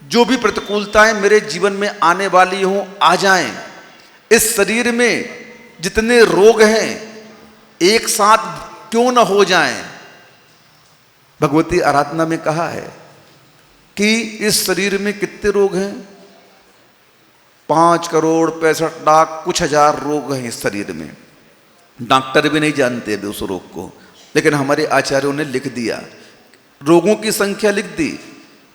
जो भी प्रतिकूलताएं मेरे जीवन में आने वाली हों आ जाएं। इस शरीर में जितने रोग हैं एक साथ क्यों न हो जाएं। भगवती आराधना में कहा है कि इस शरीर में कितने रोग हैं, 5,65,00,000 कुछ हजार रोग हैं इस शरीर में। डॉक्टर भी नहीं जानते अभी उस रोग को, लेकिन हमारे आचार्यों ने लिख दिया, रोगों की संख्या लिख दी।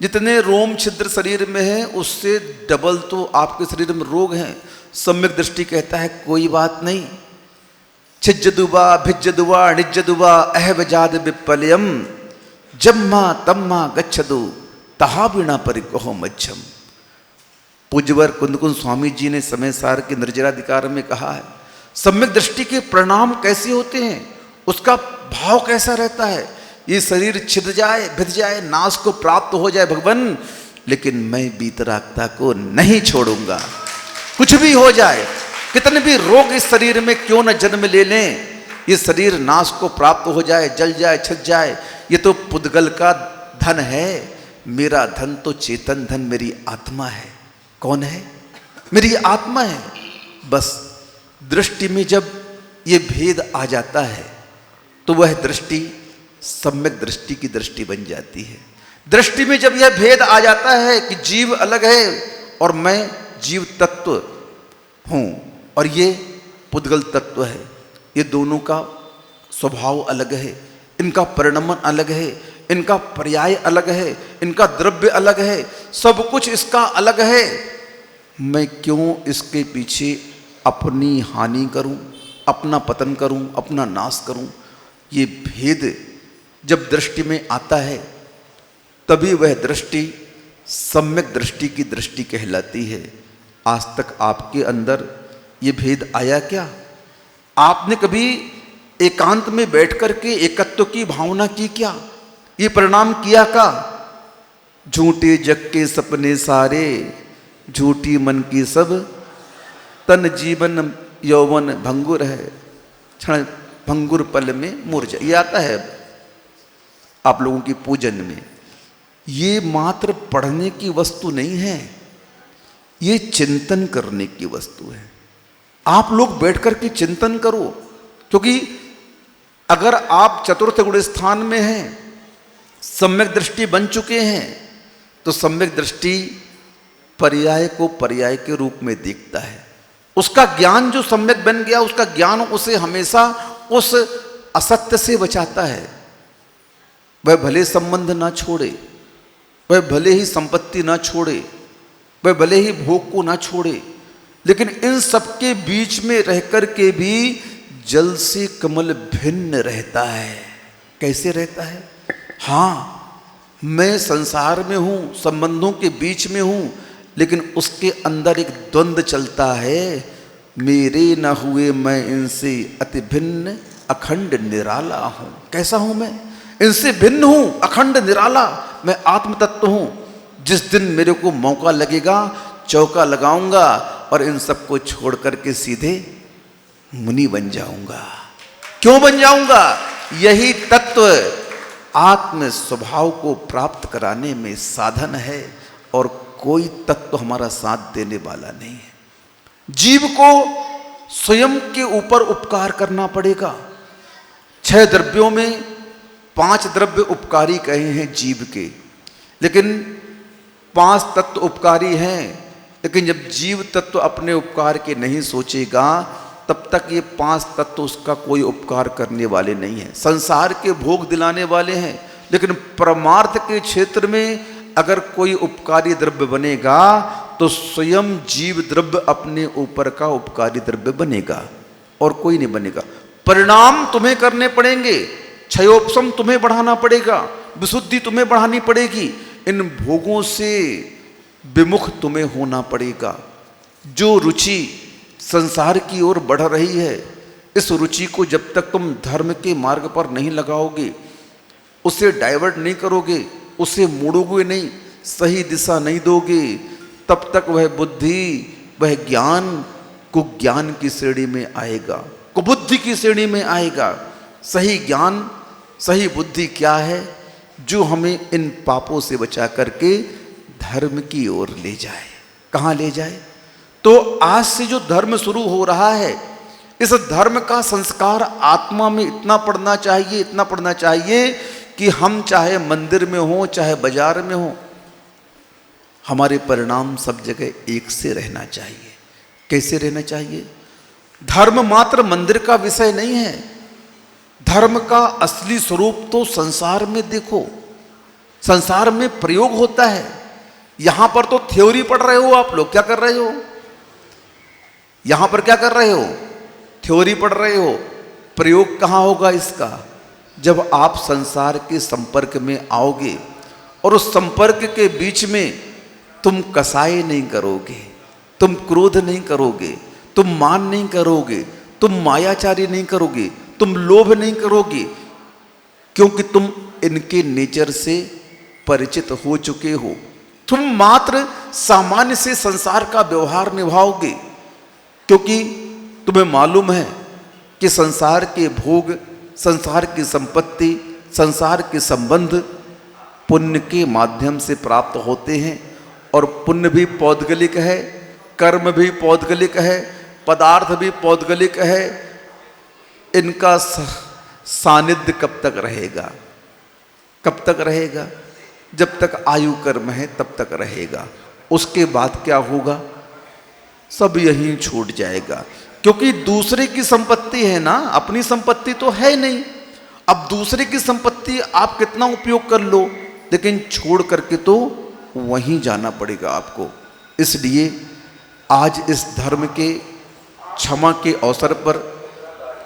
जितने रोम छिद्र शरीर में है उससे डबल तो आपके शरीर में रोग हैं। सम्यक दृष्टि कहता है कोई बात नहीं, छिज्जदुबा भिज्जदुबा निज्जदुबा अहवजाद विपल्यम जम्मा तम्मा गच्छदु तहा बिना परिकहो मच्छम। पूज्यवर कुंदकुंज स्वामी जी ने समय सार के निर्जराधिकार में कहा है, सम्यक दृष्टि के परिणाम कैसे होते हैं, उसका भाव कैसा रहता है। ये शरीर छिद जाए भिद जाए नाश को प्राप्त हो जाए भगवान, लेकिन मैं वीतरागता को नहीं छोड़ूंगा। कुछ भी हो जाए, कितने भी रोग इस शरीर में क्यों न जन्म ले लें, ये शरीर नाश को प्राप्त हो जाए, जल जाए, छिद जाए, ये तो पुद्गल का धन है। मेरा धन तो चेतन धन मेरी आत्मा है। कौन है? मेरी आत्मा है। बस दृष्टि में जब ये भेद आ जाता है तो वह दृष्टि सम्यक दृष्टि की दृष्टि बन जाती है। दृष्टि में जब यह भेद आ जाता है कि जीव अलग है और मैं जीव तत्व हूं और ये पुद्गल तत्व है, ये दोनों का स्वभाव अलग है, इनका परिणमन अलग है, इनका पर्याय अलग है, इनका द्रव्य अलग है, सब कुछ इसका अलग है। मैं क्यों इसके पीछे अपनी हानि करूं, अपना पतन करूं, अपना नाश करूं। ये भेद जब दृष्टि में आता है तभी वह दृष्टि सम्यक दृष्टि की दृष्टि कहलाती है। आज तक आपके अंदर ये भेद आया क्या? आपने कभी एकांत में बैठ करके एकत्व की भावना की क्या? ये परिणाम किया का? झूठे जग के सपने सारे, झूठी मन की सब, तन जीवन यौवन भंगुर है, क्षण भंगुर पल में मुरझा। ये आता है आप लोगों की पूजन में। ये मात्र पढ़ने की वस्तु नहीं है, ये चिंतन करने की वस्तु है। आप लोग बैठ कर के चिंतन करो, क्योंकि अगर आप चतुर्थ गुण स्थान में हैं, सम्यक दृष्टि बन चुके हैं, तो सम्यक दृष्टि पर्याय को पर्याय के रूप में देखता है। उसका ज्ञान जो सम्यक बन गया, उसका ज्ञान उसे हमेशा उस असत्य से बचाता है। वह भले संबंध ना छोड़े, वह भले ही संपत्ति ना छोड़े, वह भले ही भोग को ना छोड़े, लेकिन इन सबके बीच में रहकर के भी जल से कमल भिन्न रहता है। कैसे रहता है? हाँ, मैं संसार में हूं, संबंधों के बीच में हूं, लेकिन उसके अंदर एक द्वंद्व चलता है, मेरे न हुए मैं इनसे अति भिन्न अखंड निराला हूं। कैसा हूं मैं? इनसे भिन्न हूं, अखंड निराला, मैं आत्म तत्व हूं। जिस दिन मेरे को मौका लगेगा चौका लगाऊंगा और इन सबको छोड़ करके सीधे मुनि बन जाऊंगा। क्यों बन जाऊंगा? यही तत्व आत्म स्वभाव को प्राप्त कराने में साधन है और कोई तत्व हमारा साथ देने वाला नहीं है। जीव को स्वयं के ऊपर उपकार करना पड़ेगा। 6 द्रव्यों में 5 द्रव्य उपकारी कहे हैं जीव के, लेकिन 5 तत्व उपकारी हैं। लेकिन जब जीव तत्व अपने उपकार के नहीं सोचेगा तब तक ये 5 तत्व उसका कोई उपकार करने वाले नहीं हैं। संसार के भोग दिलाने वाले हैं, लेकिन परमार्थ के क्षेत्र में अगर कोई उपकारी द्रव्य बनेगा तो स्वयं जीव द्रव्य अपने ऊपर का उपकारी द्रव्य बनेगा और कोई नहीं बनेगा। परिणाम तुम्हें करने पड़ेंगे, क्षयोपशम तुम्हें बढ़ाना पड़ेगा, विशुद्धि तुम्हें बढ़ानी पड़ेगी, इन भोगों से विमुख तुम्हें होना पड़ेगा। जो रुचि संसार की ओर बढ़ रही है, इस रुचि को जब तक तुम धर्म के मार्ग पर नहीं लगाओगे, उसे डाइवर्ट नहीं करोगे, उसे मोड़ोगे नहीं, सही दिशा नहीं दोगे, तब तक वह बुद्धि, वह ज्ञान कुज्ञान की श्रेणी में आएगा, कुबुद्धि की श्रेणी में आएगा। सही ज्ञान, सही बुद्धि क्या है? जो हमें इन पापों से बचा करके धर्म की ओर ले जाए। कहाँ ले जाए? तो आज से जो धर्म शुरू हो रहा है, इस धर्म का संस्कार आत्मा में इतना पड़ना चाहिए, इतना पड़ना चाहिए कि हम चाहे मंदिर में हो चाहे बाजार में हो, हमारे परिणाम सब जगह एक से रहना चाहिए। कैसे रहना चाहिए? धर्म मात्र मंदिर का विषय नहीं है। धर्म का असली स्वरूप तो संसार में देखो, संसार में प्रयोग होता है। यहां पर तो थ्योरी पढ़ रहे हो आप लोग, क्या कर रहे हो? यहां पर क्या कर रहे हो? थ्योरी पढ़ रहे हो। प्रयोग कहां होगा इसका? जब आप संसार के संपर्क में आओगे और उस संपर्क के बीच में तुम कसाई नहीं करोगे, तुम क्रोध नहीं करोगे, तुम मान नहीं करोगे, तुम मायाचारी नहीं करोगे, तुम लोभ नहीं करोगे, क्योंकि तुम इनके नेचर से परिचित हो चुके हो। तुम मात्र सामान्य से संसार का व्यवहार निभाओगे, क्योंकि तुम्हें मालूम है कि संसार के भोग, संसार की संपत्ति, संसार के संबंध पुण्य के माध्यम से प्राप्त होते हैं। और पुण्य भी पौद्गलिक है, कर्म भी पौद्गलिक है, पदार्थ भी पौद्गलिक है। इनका सानिध्य कब तक रहेगा? कब तक रहेगा? जब तक आयु कर्म है तब तक रहेगा। उसके बाद क्या होगा? सब यहीं छूट जाएगा, क्योंकि दूसरे की संपत्ति है ना, अपनी संपत्ति तो है नहीं। अब दूसरे की संपत्ति आप कितना उपयोग कर लो, लेकिन छोड़ करके तो वहीं जाना पड़ेगा आपको। इसलिए आज इस धर्म के क्षमा के अवसर पर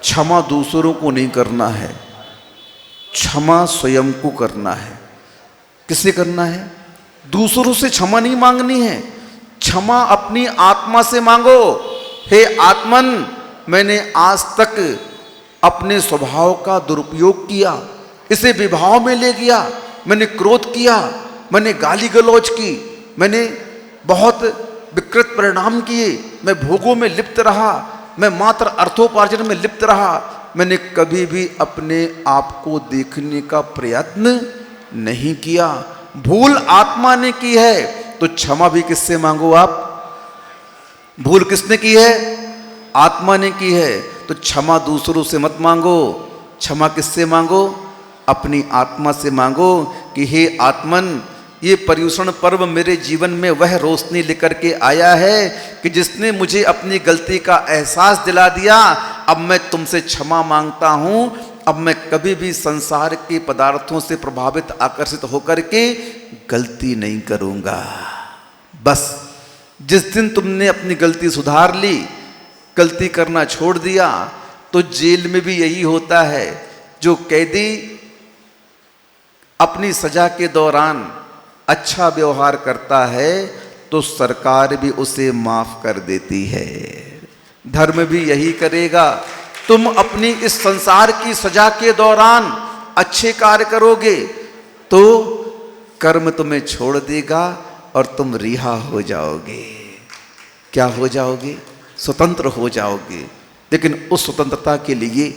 क्षमा दूसरों को नहीं करना है, क्षमा स्वयं को करना है। किसे करना है? दूसरों से क्षमा नहीं मांगनी है, क्षमा अपनी आत्मा से मांगो। हे आत्मन, मैंने आज तक अपने स्वभाव का दुरुपयोग किया, इसे विभाव में ले गया, मैंने क्रोध किया, मैंने गाली गलौज की, मैंने बहुत विकृत परिणाम किए, मैं भोगों में लिप्त रहा, मैं मात्र अर्थोपार्जन में लिप्त रहा, मैंने कभी भी अपने आप को देखने का प्रयत्न नहीं किया। भूल आत्मा ने की है, तो क्षमा भी किससे मांगो आप? भूल किसने की है? आत्मा ने की है। तो क्षमा दूसरों से मत मांगो, क्षमा किससे मांगो? अपनी आत्मा से मांगो कि हे आत्मन, ये पर्युषण पर्व मेरे जीवन में वह रोशनी लेकर के आया है कि जिसने मुझे अपनी गलती का एहसास दिला दिया। अब मैं तुमसे क्षमा मांगता हूं। अब मैं कभी भी संसार के पदार्थों से प्रभावित, आकर्षित होकर के गलती नहीं करूंगा। बस जिस दिन तुमने अपनी गलती सुधार ली, गलती करना छोड़ दिया, तो जेल में भी यही होता है। जो कैदी अपनी सजा के दौरान अच्छा व्यवहार करता है तो सरकार भी उसे माफ कर देती है। धर्म भी यही करेगा। तुम अपनी इस संसार की सजा के दौरान अच्छे कार्य करोगे तो कर्म तुम्हें छोड़ देगा और तुम रिहा हो जाओगे। क्या हो जाओगे? स्वतंत्र हो जाओगे। लेकिन उस स्वतंत्रता के लिए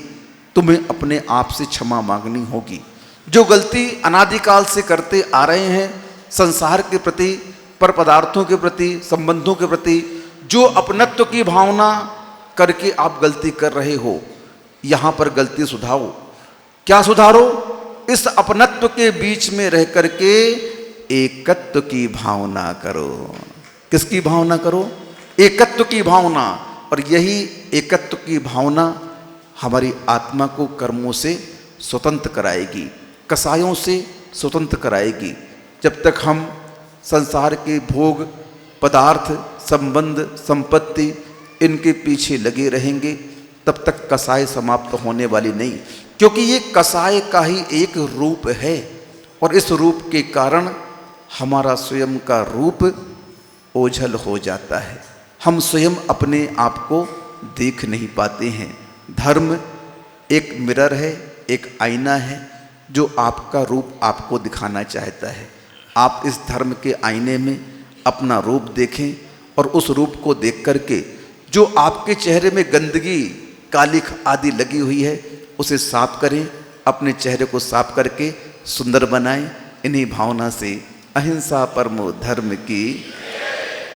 तुम्हें अपने आप से क्षमा मांगनी होगी। जो गलती अनादिकाल से करते आ रहे हैं, संसार के प्रति, पर पदार्थों के प्रति, संबंधों के प्रति, जो अपनत्व की भावना करके आप गलती कर रहे हो, यहां पर गलती सुधारो। क्या सुधारो? इस अपनत्व के बीच में रह करके एकत्व की भावना करो। किसकी भावना करो? एकत्व की भावना। और यही एकत्व की भावना हमारी आत्मा को कर्मों से स्वतंत्र कराएगी, कसायों से स्वतंत्र कराएगी। जब तक हम संसार के भोग, पदार्थ, संबंध, संपत्ति इनके पीछे लगे रहेंगे, तब तक कसाय समाप्त होने वाली नहीं। क्योंकि ये कसाय का ही एक रूप है और इस रूप के कारण हमारा स्वयं का रूप ओझल हो जाता है। हम स्वयं अपने आप को देख नहीं पाते हैं। धर्म एक मिरर है, एक आईना है जो आपका रूप आपको दिखाना चाहता है। आप इस धर्म के आईने में अपना रूप देखें और उस रूप को देख करके जो आपके चेहरे में गंदगी, कालिख आदि लगी हुई है उसे साफ करें, अपने चेहरे को साफ करके सुंदर बनाएं। इन्हीं भावना से अहिंसा परमो धर्म की